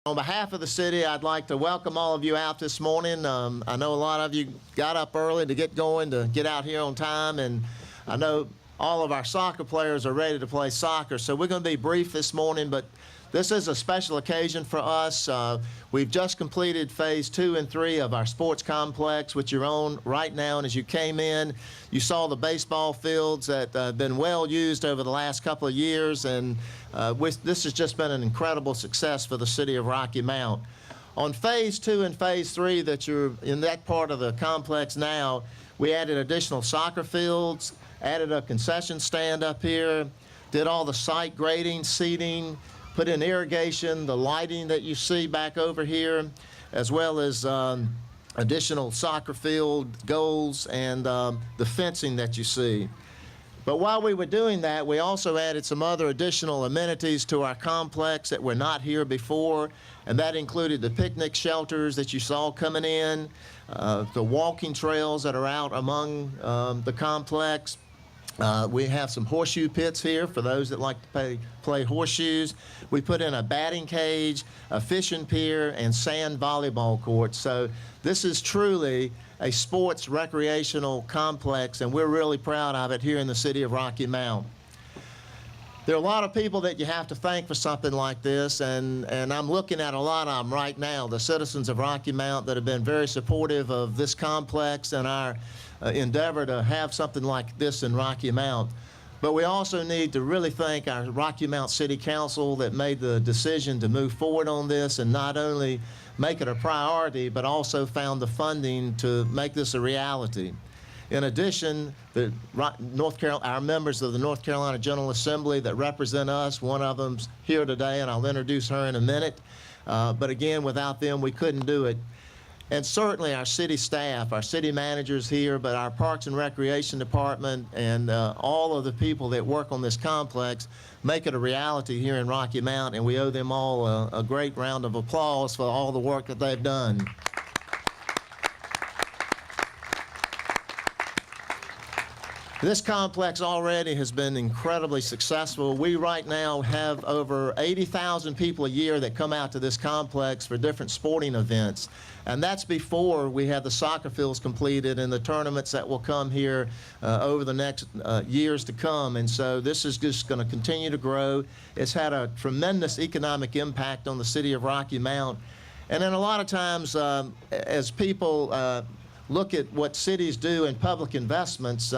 On behalf of the city, I'd like to welcome all of you out this morning. I know a lot of you got up early to get going, to get out here on time, and I know all of our soccer players are ready to play soccer, so we're going to be brief this morning, but this is a special occasion for us. We've just completed phase 2 and 3 of our sports complex, which you're on right now. And as you came in, you saw the baseball fields that have been well used over the last couple of years. And this has just been an incredible success for the city of Rocky Mount. On phase 2 and phase 3 that you're in that part of the complex now, we added additional soccer fields, added a concession stand up here, did all the site grading, seating, put in irrigation, the lighting that you see back over here, as well as additional soccer field goals and the fencing that you see. But while we were doing that, we also added some other additional amenities to our complex that were not here before, and that included the picnic shelters that you saw coming in, the walking trails that are out among the complex. We have some horseshoe pits here for those that like to play horseshoes. We put in a batting cage, a fishing pier, and sand volleyball courts. So this is truly a sports recreational complex, and we're really proud of it here in the city of Rocky Mount. There are a lot of people that you have to thank for something like this, and I'm looking at a lot of them right now, the citizens of Rocky Mount that have been very supportive of this complex and our endeavor to have something like this in Rocky Mount. But we also need to really thank our Rocky Mount City Council that made the decision to move forward on this and not only make it a priority, but also found the funding to make this a reality. In addition, our members of the North Carolina General Assembly that represent us, one of them's here today, and I'll introduce her in a minute. But again, without them, we couldn't do it. And certainly our city staff, our city managers here, but our Parks and Recreation Department and all of the people that work on this complex make it a reality here in Rocky Mount, and we owe them all a great round of applause for all the work that they've done. This complex already has been incredibly successful. We right now have over 80,000 people a year that come out to this complex for different sporting events. And that's before we have the soccer fields completed and the tournaments that will come here over the next years to come. And so this is just going to continue to grow. It's had a tremendous economic impact on the city of Rocky Mount. And then a lot of times as people look at what cities do in public investments,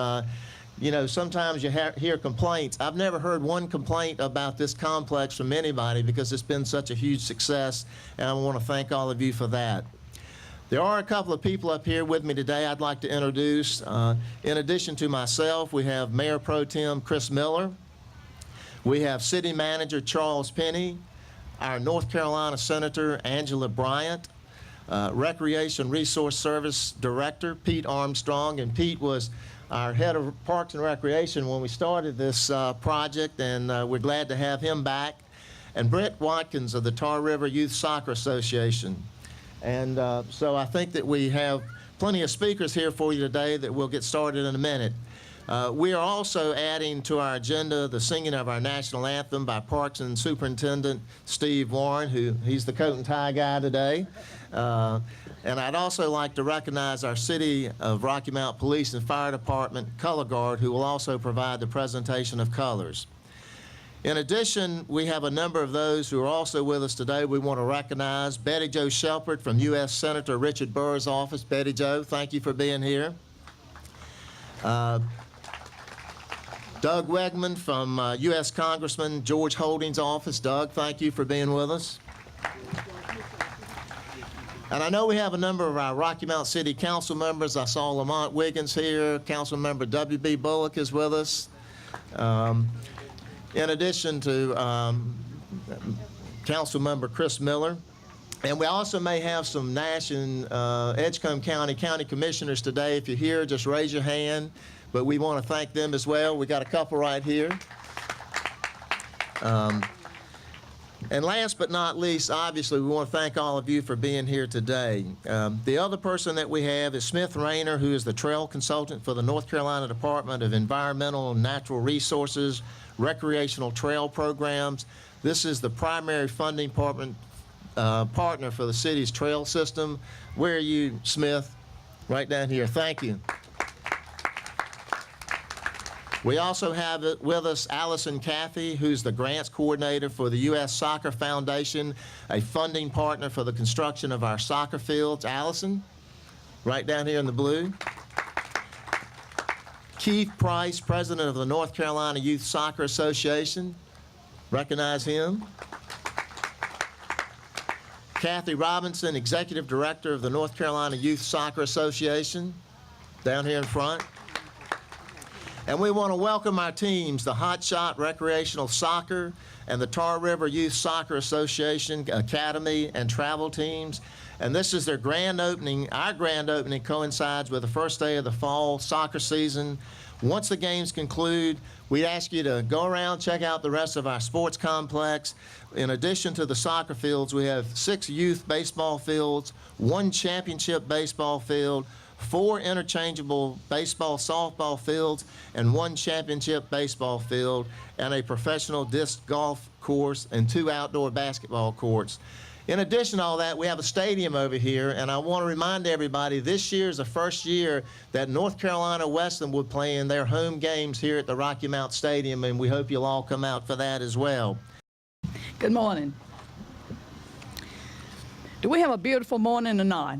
you know, sometimes you hear complaints. I've never heard one complaint about this complex from anybody because it's been such a huge success, and I want to thank all of you for that. There are a couple of people up here with me today I'd like to introduce. In addition to myself, we have Mayor Pro Tem Chris Miller. We have City Manager Charles Penny, our North Carolina Senator Angela Bryant, Recreation Resource Service Director Pete Armstrong, and Pete was our head of Parks and Recreation when we started this project, and we're glad to have him back, and Brent Watkins of the Tar River Youth Soccer Association. And so I think that we have plenty of speakers here for you today that we'll get started in a minute. We are also adding to our agenda the singing of our national anthem by Parks and Superintendent Steve Warren, he's the coat and tie guy today. And I'd also like to recognize our City of Rocky Mount Police and Fire Department Color Guard, who will also provide the presentation of colors. In addition, we have a number of those who are also with us today. We want to recognize Betty Jo Shelford from U.S. Senator Richard Burr's office. Betty Jo, thank you for being here. Doug Wegman from U.S. Congressman George Holding's office. Doug, thank you for being with us. And I know we have a number of our Rocky Mount City Council members. I saw Lamont Wiggins here. Council member W.B. Bullock is with us. In addition to Council member Chris Miller. And we also may have some Nash and Edgecombe County Commissioners today. If you're here, just raise your hand. But we want to thank them as well. We got a couple right here. And last but not least, obviously, we want to thank all of you for being here today. The other person that we have is Smith Rayner, who is the trail consultant for the North Carolina Department of Environmental and Natural Resources Recreational Trail Programs. This is the primary funding partner for the city's trail system. Where are you, Smith? Right down here. Thank you. We also have with us Allison Caffey, who's the grants coordinator for the U.S. Soccer Foundation, a funding partner for the construction of our soccer fields. Allison, right down here in the blue. Keith Price, president of the North Carolina Youth Soccer Association. Recognize him. Kathy Robinson, executive director of the North Carolina Youth Soccer Association, down here in front. And we want to welcome our teams, the Hot Shot Recreational Soccer and the Tar River Youth Soccer Association Academy and travel teams. And this is their grand opening. Our grand opening coincides with the first day of the fall soccer season. Once the games conclude, we ask you to go around, check out the rest of our sports complex. In addition to the soccer fields, we have 6 youth baseball fields, 1 championship baseball field, 4 interchangeable baseball, softball fields, and 1 championship baseball field, and a professional disc golf course, and 2 outdoor basketball courts. In addition to all that, we have a stadium over here, and I want to remind everybody this year is the first year that North Carolina Wesleyan will play in their home games here at the Rocky Mount Stadium, and we hope you'll all come out for that as well. Good morning. Do we have a beautiful morning or not?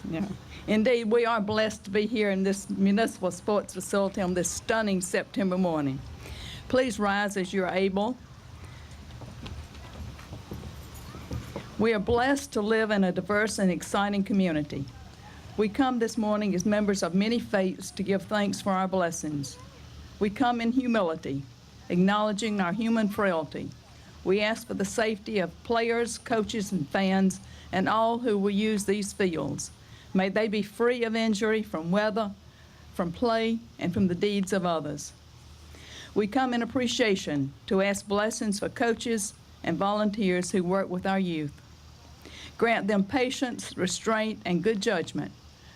Yeah. Indeed, we are blessed to be here in this municipal sports facility on this stunning September morning. Please rise as you're able. We are blessed to live in a diverse and exciting community. We come this morning as members of many faiths to give thanks for our blessings. We come in humility, acknowledging our human frailty. We ask for the safety of players, coaches, and fans, and all who will use these fields. May they be free of injury from weather, from play, and from the deeds of others. We come in appreciation to ask blessings for coaches and volunteers who work with our youth. Grant them patience, restraint, and good judgment,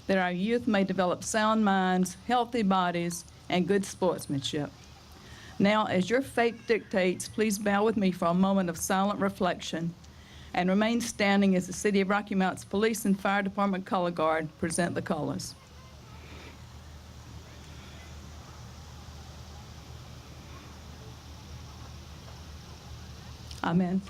that our youth may develop sound minds, healthy bodies, and good sportsmanship. Now, as your faith dictates, please bow with me for a moment of silent reflection and remain standing as the City of Rocky Mount's Police and Fire Department Color Guard present the colors. Amen.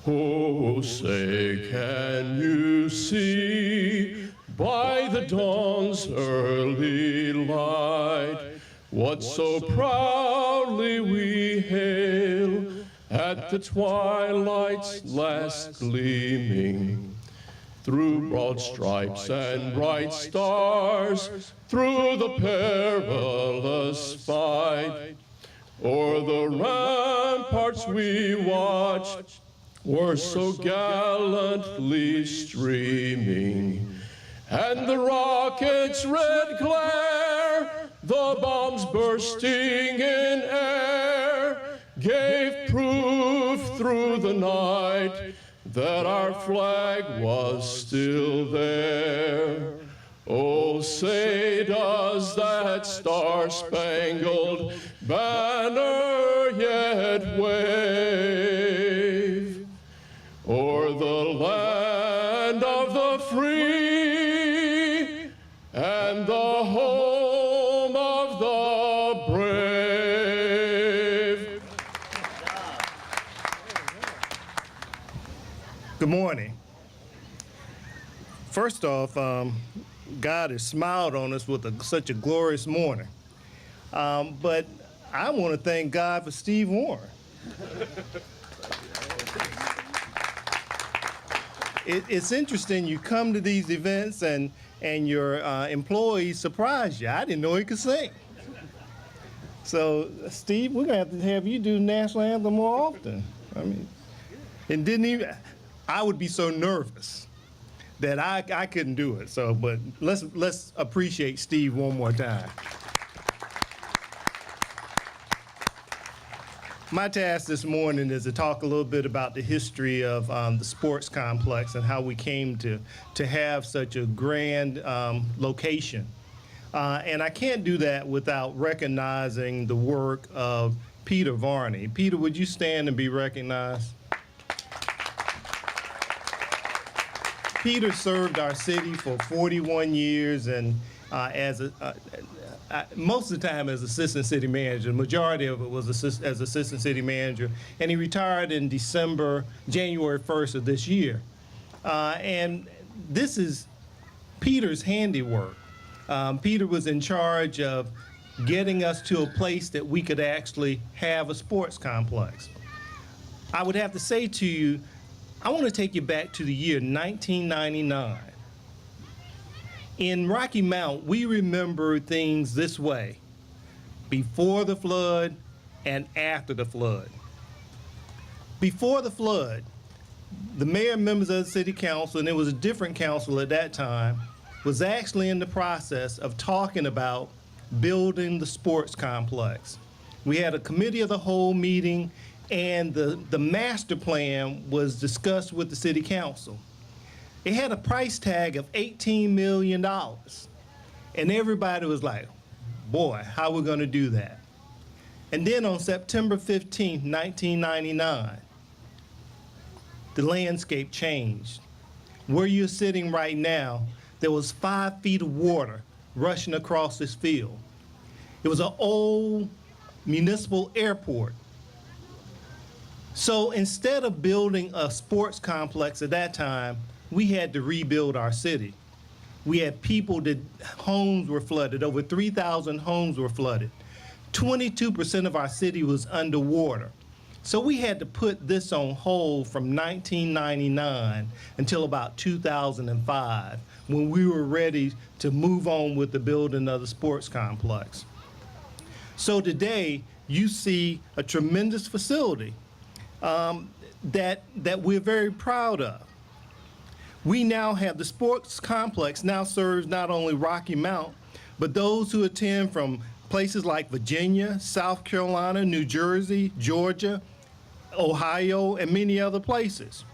Oh, say, can you see by the dawn's early light what so proudly we hail at the twilight's last gleaming? Through broad stripes and bright stars, through the perilous fight, o'er the ramparts we watched, were so gallantly streaming, and the rocket's red glare, the bombs bursting in air, gave proof through the night that our flag was still there. Oh, say does that star-spangled banner yet wave o'er the land of the free and the home of the brave? Good morning. First off, God has smiled on us with such a glorious morning. But I want to thank God for Steve Warren. It's interesting, you come to these events and your employees surprise you. I didn't know he could sing. So, Steve, we're going to have you do the national anthem more often. I mean, and I would be so nervous that I couldn't do it. So, but let's appreciate Steve one more time. My task this morning is to talk a little bit about the history of the sports complex and how we came to have such a grand location. And I can't do that without recognizing the work of Peter Varney. Peter, would you stand and be recognized? Peter served our city for 41 years and most of the time as assistant city manager. The majority of it was as assistant city manager. And he retired in January 1st of this year. And this is Peter's handiwork. Peter was in charge of getting us to a place that we could actually have a sports complex. I would have to say to you, I want to take you back to the year 1999. In Rocky Mount, we remember things this way: before the flood and after the flood. Before the flood, the mayor and members of the city council, and it was a different council at that time, was actually in the process of talking about building the sports complex. We had a committee of the whole meeting, and the master plan was discussed with the city council. It had a price tag of $18 million. And everybody was like, boy, how are we going to do that? And then on September 15, 1999, the landscape changed. Where you're sitting right now, there was 5 feet of water rushing across this field. It was an old municipal airport. So instead of building a sports complex at that time, we had to rebuild our city. We had people that homes were flooded. Over 3,000 homes were flooded. 22% of our city was underwater. So we had to put this on hold from 1999 until about 2005, when we were ready to move on with the building of the sports complex. So today, you see a tremendous facility that we're very proud of. We now have the sports complex now serves not only Rocky Mount, but those who attend from places like Virginia, South Carolina, New Jersey, Georgia, Ohio, and many other places.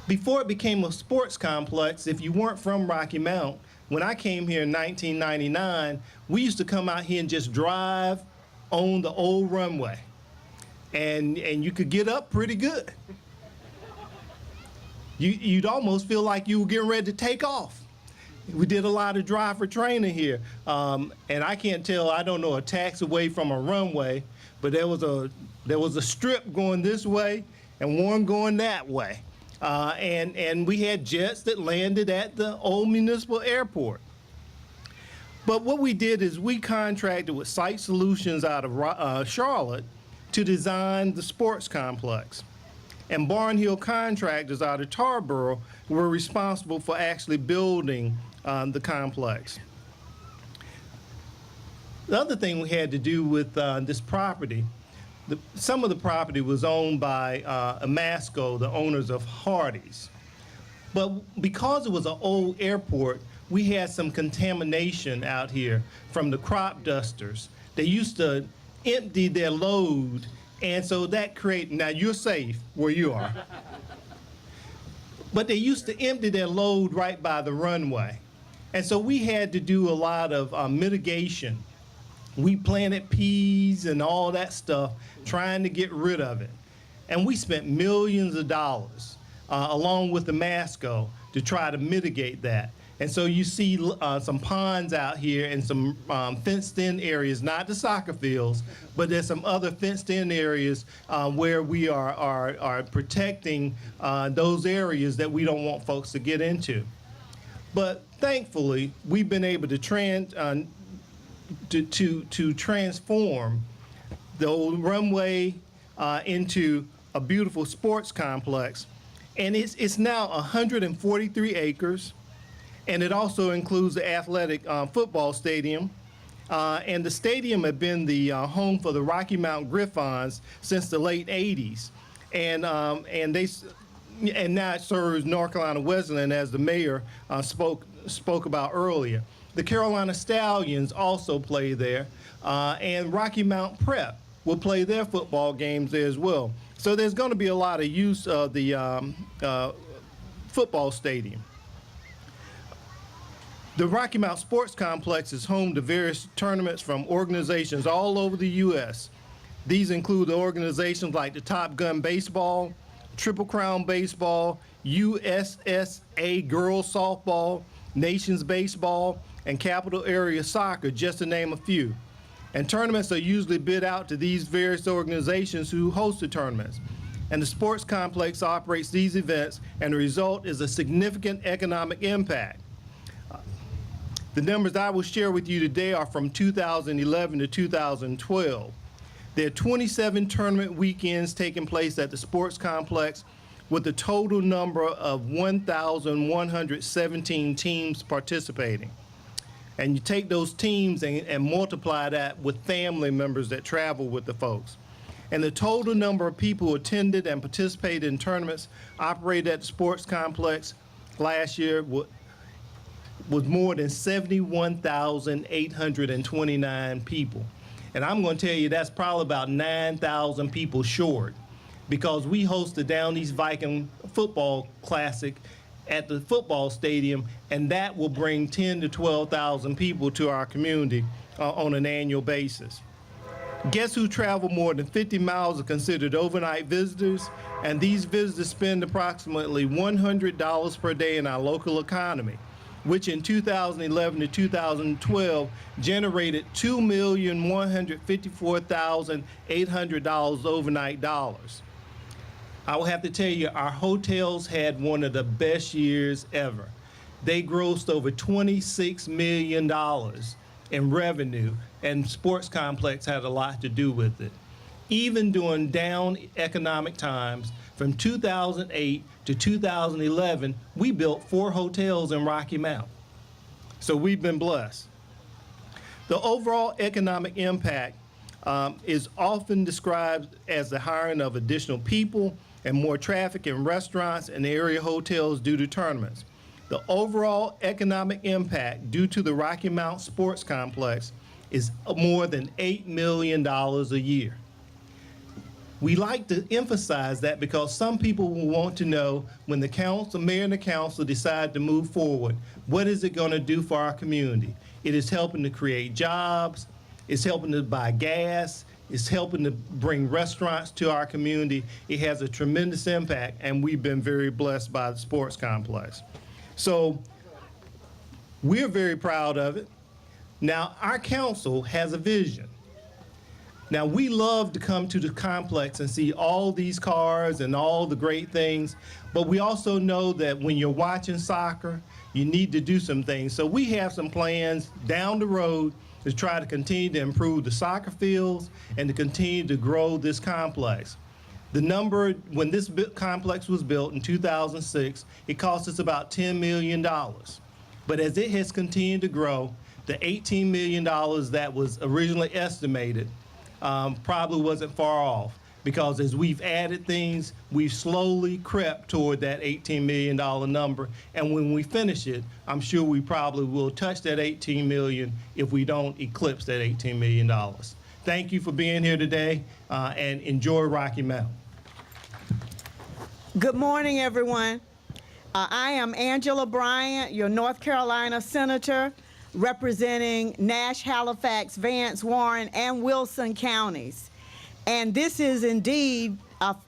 Before it became a sports complex, if you weren't from Rocky Mount, when I came here in 1999, we used to come out here and just drive on the old runway. And you could get up pretty good. You'd almost feel like you were getting ready to take off. We did a lot of driver training here. And I can't tell, I don't know a taxiway from a runway, but there was a strip going this way and one going that way. And we had jets that landed at the old municipal airport. But what we did is we contracted with Site Solutions out of Charlotte to design the sports complex. And Barnhill Contractors out of Tarboro were responsible for actually building the complex. The other thing we had to do with this property, some of the property was owned by Amasco, the owners of Hardee's. But because it was an old airport, we had some contamination out here from the crop dusters. They used to empty their load, and so that created, now you're safe where you are, but they used to empty their load right by the runway. And so we had to do a lot of mitigation. We planted peas and all that stuff, trying to get rid of it. And we spent millions of dollars, along with the Masco, to try to mitigate that. And so you see some ponds out here and some fenced-in areas, not the soccer fields, but there's some other fenced-in areas where we are protecting those areas that we don't want folks to get into. But thankfully, we've been able to transform the old runway into a beautiful sports complex. And it's now 143 acres. And it also includes the athletic football stadium. And the stadium had been the home for the Rocky Mount Griffons since the late 80s. And now it serves North Carolina Wesleyan, as the mayor spoke about earlier. The Carolina Stallions also play there, and Rocky Mount Prep will play their football games there as well. So there's going to be a lot of use of the football stadium. The Rocky Mount Sports Complex is home to various tournaments from organizations all over the U.S. These include the organizations like the Top Gun Baseball, Triple Crown Baseball, USSA Girls Softball, Nations Baseball, and Capital Area Soccer, just to name a few. And tournaments are usually bid out to these various organizations who host the tournaments. And the sports complex operates these events, and the result is a significant economic impact. The numbers I will share with you today are from 2011 to 2012. There are 27 tournament weekends taking place at the sports complex with a total number of 1,117 teams participating. And you take those teams and multiply that with family members that travel with the folks. And the total number of people who attended and participated in tournaments operated at the sports complex last year was more than 71,829 people. And I'm going to tell you that's probably about 9,000 people short, because we host the Down East Viking Football Classic at the football stadium, and that will bring 10 to 12,000 people to our community on an annual basis. Guests who travel more than 50 miles are considered overnight visitors, and these visitors spend approximately $100 per day in our local economy, which in 2011 to 2012 generated $2,154,800 overnight dollars. I will have to tell you, our hotels had one of the best years ever. They grossed over $26 million in revenue, and sports complex had a lot to do with it. Even during down economic times, from 2008 to 2011, we built 4 hotels in Rocky Mount. So we've been blessed. The overall economic impact is often described as the hiring of additional people and more traffic in restaurants and area hotels due to tournaments. The overall economic impact due to the Rocky Mount Sports Complex is more than $8 million a year. We like to emphasize that because some people will want to know, when the council, mayor and the council decide to move forward, what is it going to do for our community? It is helping to create jobs, it's helping to buy gas, it's helping to bring restaurants to our community. It has a tremendous impact, and we've been very blessed by the sports complex. So we're very proud of it. Now, our council has a vision. Now, we love to come to the complex and see all these cars and all the great things, but we also know that when you're watching soccer, you need to do some things. So we have some plans down the road to try to continue to improve the soccer fields and to continue to grow this complex. The number, when this complex was built in 2006, it cost us about $10 million. But as it has continued to grow, the $18 million that was originally estimated probably wasn't far off, because as we've added things, we've slowly crept toward that $18 million number. And when we finish it, I'm sure we probably will touch that $18 million if we don't eclipse that $18 million. Thank you for being here today, and enjoy Rocky Mount. Good morning, everyone. I am Angela Bryant, your North Carolina Senator, representing Nash, Halifax, Vance, Warren, and Wilson counties. And this is indeed,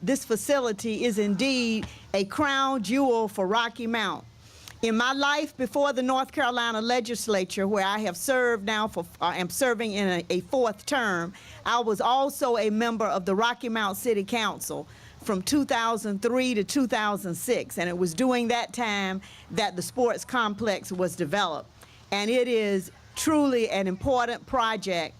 this facility is indeed a crown jewel for Rocky Mount. In my life before the North Carolina legislature, where I have served now am serving in a 4th term, I was also a member of the Rocky Mount City Council from 2003 to 2006, and it was during that time that the sports complex was developed. And it is truly an important project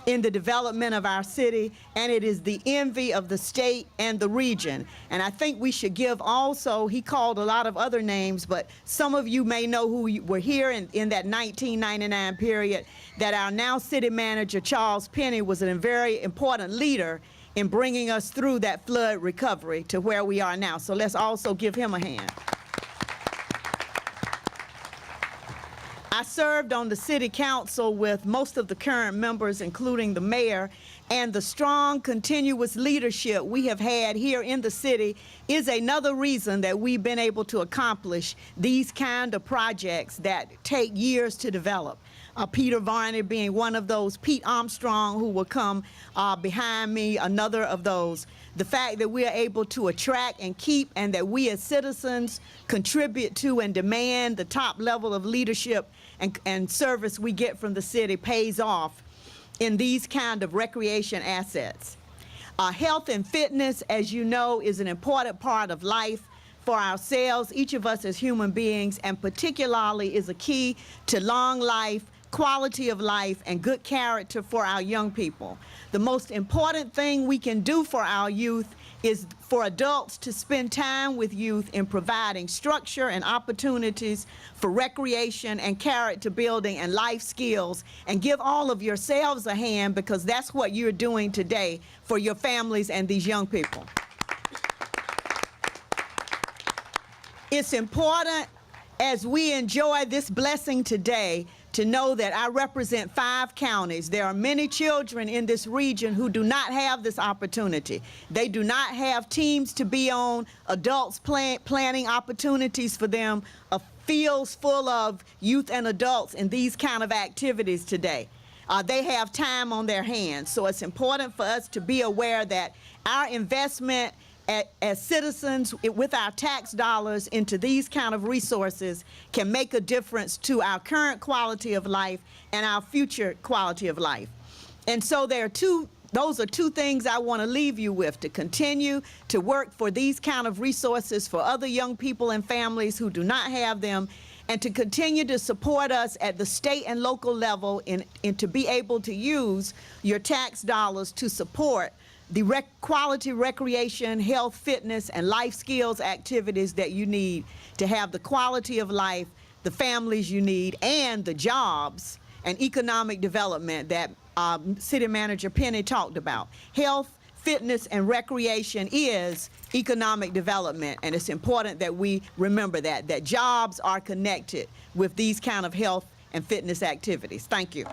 in the development of our city, and it is the envy of the state and the region. And I think we should give also, he called a lot of other names, but some of you may know who were here in that 1999 period, that our now city manager, Charles Penny, was a very important leader in bringing us through that flood recovery to where we are now. So let's also give him a hand. I served on the city council with most of the current members, including the mayor, and the strong, continuous leadership we have had here in the city is another reason that we've been able to accomplish these kind of projects that take years to develop. Peter Varney being one of those, Pete Armstrong, who will come behind me, another of those. The fact that we are able to attract and keep, and that we as citizens contribute to and demand the top level of leadership and service we get from the city pays off in these kind of recreation assets. Health and fitness, as you know, is an important part of life for ourselves, each of us as human beings, and particularly is a key to long life, quality of life, and good character for our young people. The most important thing we can do for our youth is for adults to spend time with youth in providing structure and opportunities for recreation and character building and life skills, and give all of yourselves a hand, because that's what you're doing today for your families and these young people. It's important, as we enjoy this blessing today, to know that I represent 5 counties. There are many children in this region who do not have this opportunity. They do not have teams to be on, adults planning opportunities for them, fields full of youth and adults in these kind of activities today. They have time on their hands. So it's important for us to be aware that our investment as citizens with our tax dollars into these kind of resources can make a difference to our current quality of life and our future quality of life. And so those are two things I want to leave you with: to continue to work for these kind of resources for other young people and families who do not have them, and to continue to support us at the state and local level and to be able to use your tax dollars to support the quality recreation, health, fitness, and life skills activities that you need to have the quality of life, the families you need, and the jobs and economic development that City Manager Penny talked about. Health, fitness, and recreation is economic development, and it's important that we remember that jobs are connected with these kind of health and fitness activities. Thank you.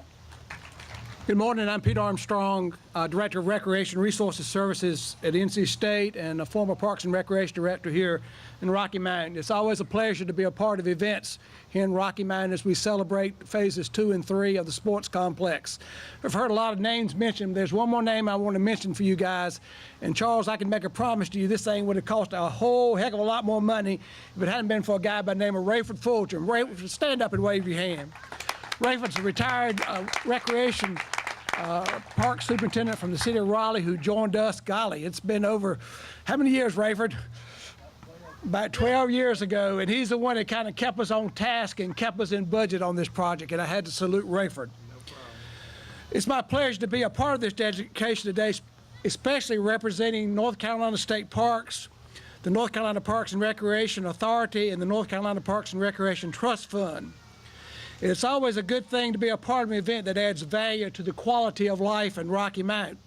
Good morning. I'm Pete Armstrong, Director of Recreation Resources Services at NC State and a former Parks and Recreation Director here in Rocky Mountain. It's always a pleasure to be a part of events here in Rocky Mountain as we celebrate phases 2 and 3 of the sports complex. I've heard a lot of names mentioned. There's one more name I want to mention for you guys. And Charles, I can make a promise to you, this thing would have cost a whole heck of a lot more money if it hadn't been for a guy by the name of Rayford Fulton. Rayford, stand up and wave your hand. Rayford's a retired recreation park superintendent from the city of Raleigh who joined us. Golly, it's been over, how many years, Rayford? About 12 years ago, and he's the one that kind of kept us on task and kept us in budget on this project, and I had to salute Rayford. It's my pleasure to be a part of this dedication today, especially representing North Carolina State Parks, the North Carolina Parks and Recreation Authority, and the North Carolina Parks and Recreation Trust Fund. It's always a good thing to be a part of an event that adds value to the quality of life in Rocky Mountain,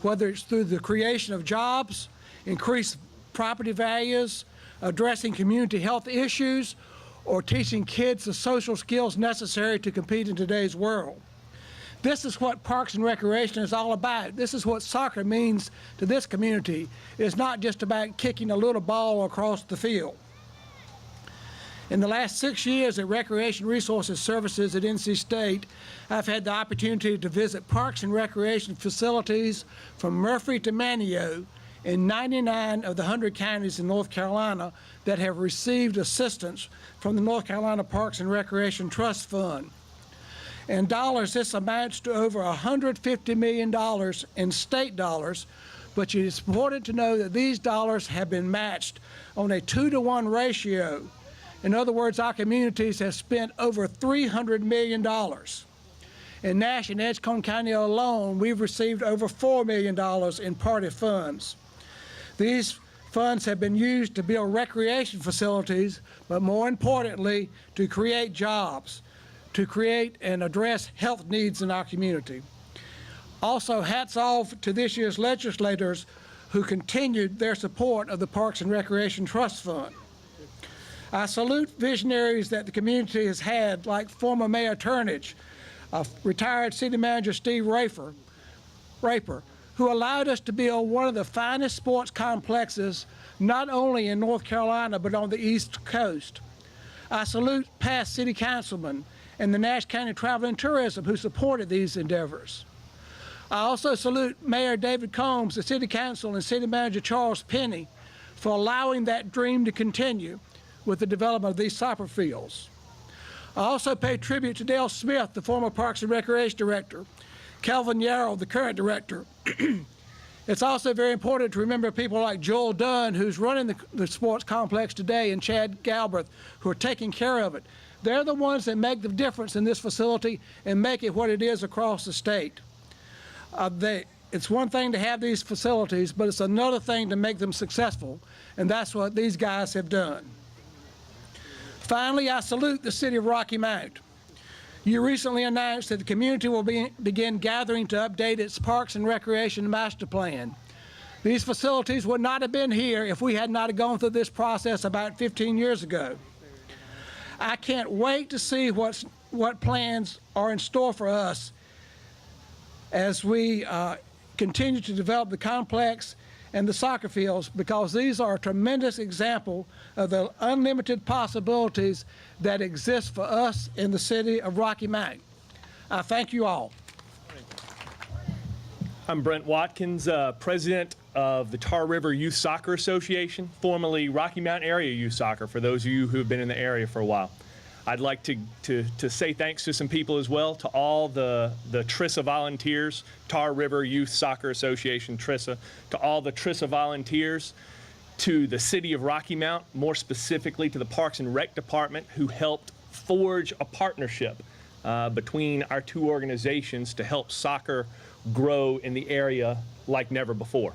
whether it's through the creation of jobs, increased property values, addressing community health issues, or teaching kids the social skills necessary to compete in today's world. This is what Parks and Recreation is all about. This is what soccer means to this community. It's not just about kicking a little ball across the field. In the last 6 years at Recreation Resources Services at NC State, I've had the opportunity to visit parks and recreation facilities from Murphy to Manio in 99 of the 100 counties in North Carolina that have received assistance from the North Carolina Parks and Recreation Trust Fund. In dollars, this amounts to over $150 million in state dollars, but it's important to know that these dollars have been matched on a 2-to-1 ratio. In other words, our communities have spent over $300 million. In Nash and Edgecombe County alone, we've received over $4 million in party funds. These funds have been used to build recreation facilities, but more importantly, to create jobs, to create and address health needs in our community. Also, hats off to this year's legislators who continued their support of the Parks and Recreation Trust Fund. I salute visionaries that the community has had, like former Mayor Turnage, retired City Manager Steve Raper, who allowed us to build one of the finest sports complexes, not only in North Carolina, but on the East Coast. I salute past city councilmen and the Nash County Travel and Tourism who supported these endeavors. I also salute Mayor David Combs, the City Council, and City Manager Charles Penny for allowing that dream to continue with the development of these soccer fields. I also pay tribute to Dale Smith, the former Parks and Recreation Director, Kelvin Yarrow, the current director. It's also very important to remember people like Joel Dunn, who's running the sports complex today, and Chad Galbraith, who are taking care of it. They're the ones that make the difference in this facility and make it what it is across the state. It's one thing to have these facilities, but it's another thing to make them successful, and that's what these guys have done. Finally, I salute the City of Rocky Mount. You recently announced that the community will begin gathering to update its Parks and Recreation Master Plan. These facilities would not have been here if we had not gone through this process about 15 years ago. I can't wait to see what plans are in store for us as we continue to develop the complex and the soccer fields, because these are a tremendous example of the unlimited possibilities that exist for us in the city of Rocky Mount. I thank you all. I'm Brent Watkins, president of the Tar River Youth Soccer Association, formerly Rocky Mount Area Youth Soccer, for those of you who have been in the area for a while. I'd like to say thanks to some people as well, to all the TRISA volunteers, Tar River Youth Soccer Association, TRISA, to all the TRISA volunteers, to the City of Rocky Mount, more specifically to the Parks and Rec Department, who helped forge a partnership between our two organizations to help soccer grow in the area like never before.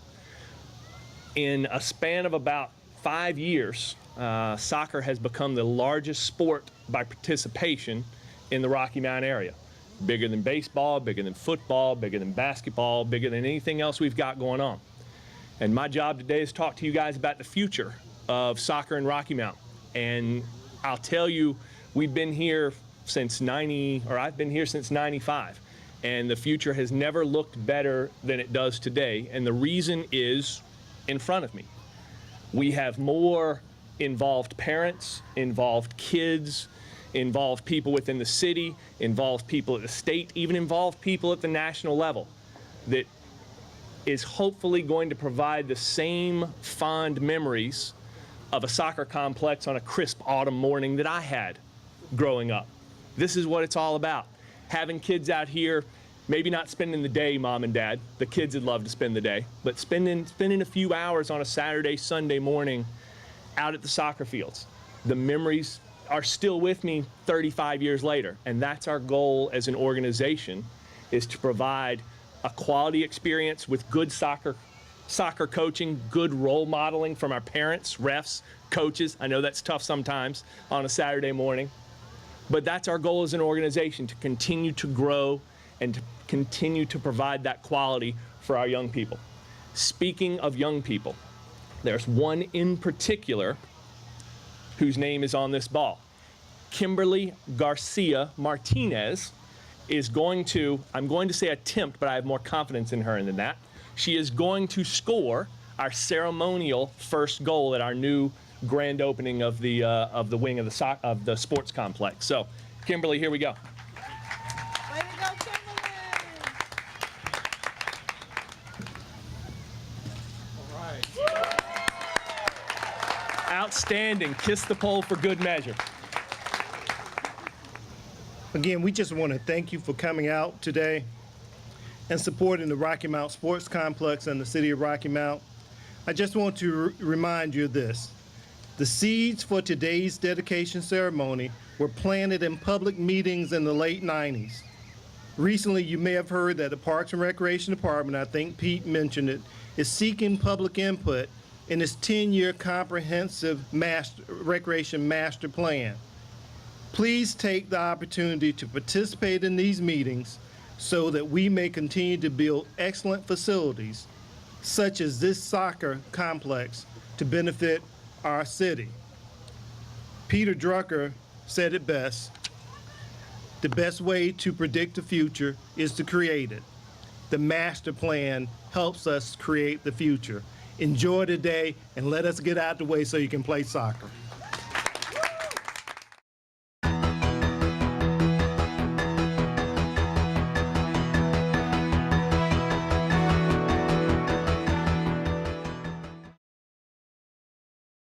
In a span of about 5 years, soccer has become the largest sport by participation in the Rocky Mount area. Bigger than baseball, bigger than football, bigger than basketball, bigger than anything else we've got going on. And my job today is to talk to you guys about the future of soccer in Rocky Mount. And I'll tell you, we've been here since I've been here since 95. And the future has never looked better than it does today. And the reason is in front of me. We have more involved parents, involved kids, involved people within the city, involved people at the state, even involved people at the national level, that is hopefully going to provide the same fond memories of a soccer complex on a crisp autumn morning that I had growing up. This is what it's all about. Having kids out here, maybe not spending the day, mom and dad. The kids would love to spend the day, but spending a few hours on a Saturday, Sunday morning out at the soccer fields. The memories are still with me 35 years later, and that's our goal as an organization, is to provide a quality experience with good soccer coaching, good role modeling from our parents, refs, coaches. I know that's tough sometimes on a Saturday morning, but that's our goal as an organization, to continue to grow and to continue to provide that quality for our young people. Speaking of young people, there's one in particular whose name is on this ball. Kimberly Garcia Martinez is going to, I'm going to say attempt, but I have more confidence in her than that. She is going to score our ceremonial first goal at our new grand opening of the wing of the sports complex. So, Kimberly, here we go. Way to go, Kimberly! Outstanding. Kiss the pole for good measure. Again, we just want to thank you for coming out today and supporting the Rocky Mount Sports Complex and the City of Rocky Mount. I just want to remind you of this. The seeds for today's dedication ceremony were planted in public meetings in the late 90s. Recently, you may have heard that the Parks and Recreation Department, I think Pete mentioned it, is seeking public input in its 10-year comprehensive recreation master plan. Please take the opportunity to participate in these meetings so that we may continue to build excellent facilities, such as this soccer complex, to benefit our city. Peter Drucker said it best. The best way to predict the future is to create it. The master plan helps us create the future. Enjoy the day and let us get out the way so you can play soccer.